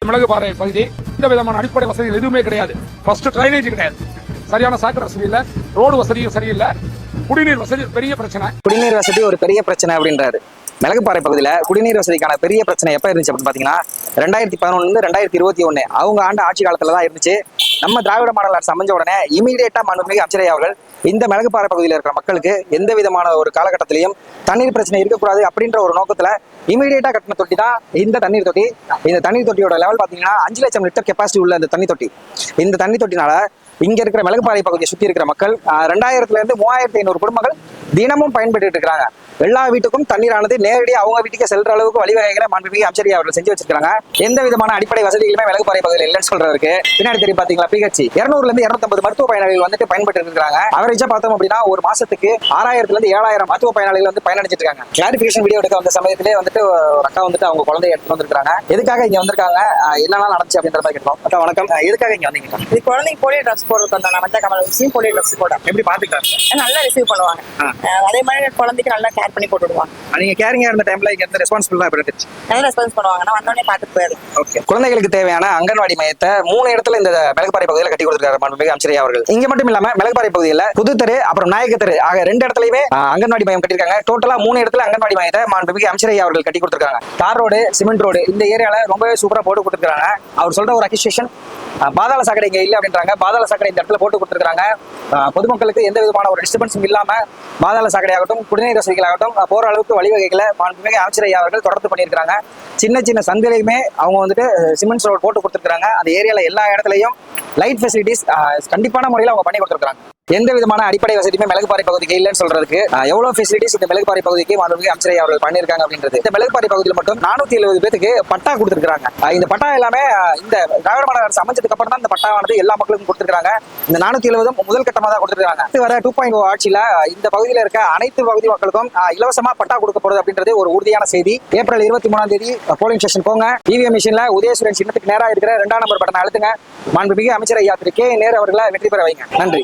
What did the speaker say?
மிளகுபாறை பகுதி எந்த விதமான அடிப்படை வசதிகள் எதுவுமே கிடையாது. ஃபர்ஸ்ட் ட்ரைனேஜ் கிடையாது, சரியான சாக்கடை வசதி இல்ல, ரோடு வசதியும் சரியில்லை, குடிநீர் வசதி பெரிய பிரச்சனை. குடிநீர் வசதி ஒரு பெரிய பிரச்சனை அப்படின்றாரு. மிளகுபாறை பகுதியில் குடிநீர் வசதிக்கான பெரிய பிரச்சனை எப்போ இருந்துச்சு அப்படின்னு பார்த்தீங்கன்னா 2011 2021 அவங்க ஆண்டு ஆட்சி காலத்தில் தான் இருந்துச்சு. நம்ம திராவிட மாடல் அரசு அமைஞ்ச உடனே இமீடியட்டா மாண்புமிகு அமைச்சர் அவர்கள் இந்த மிளகுபாறை பகுதியில் இருக்கிற மக்களுக்கு எந்த விதமான ஒரு காலகட்டத்திலையும் தண்ணீர் பிரச்சனை இருக்கக்கூடாது அப்படின்ற ஒரு நோக்கத்தில் இமீடியட்டா கட்டின தொட்டி தான் இந்த தண்ணீர் தொட்டி. இந்த தண்ணீர் தொட்டியோட லெவல் பார்த்தீங்கன்னா 5 லட்சம் லிட்டர் கெப்பாசிட்டி உள்ள இந்த தண்ணி தொட்டி. இந்த தண்ணி தொட்டினால இங்க இருக்கிற மிளகுபாறை பகுதியை சுற்றி இருக்கிற மக்கள் 2000 இருந்து 3500 குடும்பங்கள் தினமும் பயன்பட்டு இருக்கிறாங்க. எல்லா வீட்டுக்கும் தண்ணீரானது நேரடியாக அவங்க வீட்டுக்கு செல்ற அளவுக்கு வழிவகைகளை மாண்புமிகு அமைச்சர் அவர்கள் செஞ்சு வச்சிருக்காங்க. எந்த விதமான அடிப்படை வசதிகளுமே மிளகுபாறை பகுதியில் இல்லைன்னு சொல்றதுக்கு பின்னாடி தெரியும் பாத்தீங்களா, பிஹெச் 200 இருந்து 250 மருத்துவ பயனாளிகள் வந்துட்டு பயன்பட்டு இருக்காங்க. அவரேஜா பார்த்தோம் அப்படின்னா ஒரு மாசத்துக்கு 6000 இருந்து 7000 மருத்துவ பயனாளிகள் வந்து பயனடைஞ்சிட்டு இருக்காங்க. கிளாரிபிகேஷன் வீடியோ எடுக்க வந்த சமயத்திலே வந்துட்டு ஒரு அக்கா வந்துட்டு அவங்க குழந்தைய எடுத்து வந்திருக்காங்க. எதுக்காக இங்க வந்திருக்காங்க, என்னெல்லாம் நடந்துச்சு அப்படின்ற மாதிரி கேட்டோம். அக்கா வணக்கம், எதுக்காக இங்க வந்தீங்க? இது குழந்தைக்கு போலியோ ட்ரக்ஸ் போடுறது வந்தாங்க. மஞ்சள் கமல் விஷயம் போலியோ ட்ரக்ஸ் போட எப்படி பாத்துக்கிட்டாங்க? நல்லா ரிசீவ் பண்ணுவாங்க. அதே மாதிரி குழந்தைக்கு நல்லா கேர் பண்ணி போட்டு விடுவாங்க. நீங்க கேரிங்கா இருந்த டைம்ல இங்க இருந்து ரெஸ்பான்சிபிள் தான் இருந்துச்சு. நல்லா ரெஸ்பான்ஸ் பண்ணுவாங்க. நான் வந்தோடனே பார்த்துட்டு போயிடலாம். ஓகே. குழந்தைகளுக்கு தேவையான அங்கன்வாடி மையத்தை 3 இடத்துல இந்த மிளகுபாறை பகுதியில் கட்டி கொடுத்திருக்காரு மாண்புமிகு அமைச்சர் அவர்கள். இங்க மட்டும் இல்லாம மிளகுபாறை பகுதியில் புதுத்தெரு அப்புறம் நாயக்கத்தெரு ஆக 2 இடத்துலயுமே அங்கன்வாடி மையம் கட்டிருக்காங்க. டோட்டலா 3 இடத்துல அங்கன்வாடி மையத்தை மாண்புமிகு அமைச்சர் அவர்கள் கட்டி கொடுத்திருக்காங்க. தார் ரோடு, சிமெண்ட் ரோடு இந்த ஏரியால ரொம்பவே சூப்பரா போட்டு கொடுத்துருக்காங்க. அவர் சொல்ற ஒரு அக்யூசியேஷன் பாதாள சாக்கடை இங்க இல்ல அப்படின்றாங்க. பாதாள சாக்கடை இந்த இடத்துல போட்டு கொடுத்துருக்காங்க. பொதுமக்களுக்கு எந்த விதமான ஒரு டிஸ்டர்பன்ஸும் இல்லாம பாதாள சாக்கடை ஆகட்டும் குடிநீர் வசதிகளாகட்டும் போற அளவுக்கு வழிவகைகளை மாண்புமிகு அமைச்சர் அவர்கள் தொடர்ந்து பண்ணியிருக்காங்க. சின்ன சின்ன சந்திலையுமே அவங்க வந்துட்டு சிமெண்ட் ரோடு போட்டு கொடுத்துருக்காங்க. அந்த ஏரியால எல்லா இடத்துலையும் லைட் ஃபெசிலிட்டிஸ் கண்டிப்பான முறையில் அவங்க பண்ணி கொடுத்துருக்காங்க. எந்த விதமான அடிப்படை வசதியுமே மிளகுபாறை பகுதிக்கு இல்லைன்னு சொல்றதுக்கு எவ்வளவு ஃபெசிலிட்டிஸ் இந்த மிளகுபாறை பகுதிக்கு மாண்புமிகு அமைச்சர் அவர்கள் பண்ணியிருக்காங்க அப்படின்றது. இந்த மிளகுபாறை பகுதியில் மட்டும் 470 பேருக்கு பட்டா கொடுத்துருக்காங்க. இந்த பட்டா எல்லாமே இந்த திராவிட மாடல் அரசு அமைச்சதுக்கு அப்புறம் தான் இந்த பட்டாவானது எல்லா மக்களுக்கும் கொடுத்துருக்காங்க. இந்த 470 முதல் கட்டமாக தான் கொடுத்துருக்காங்க. வர 2.0 ஆட்சியில இந்த பகுதியில் இருக்க அனைத்து பகுதி மக்களுக்கும் இலவசமா பட்டா கொடுக்க போறது அப்படின்றது ஒரு உறுதியான செய்தி. ஏப்ரல் 23 போலிங் ஸ்டேஷன் போங்க. இவிஎம் மிஷின்ல உதயசூரியன் சின்னத்துக்கு நேராக இருக்கிற 2ஆம் நம்பர் பட்டனை அழுத்துங்க. மாண்புமிகு அமைச்சர் ஐயா திரு கே நேரு அவர்களை வெற்றி பெற வைங்க. நன்றி.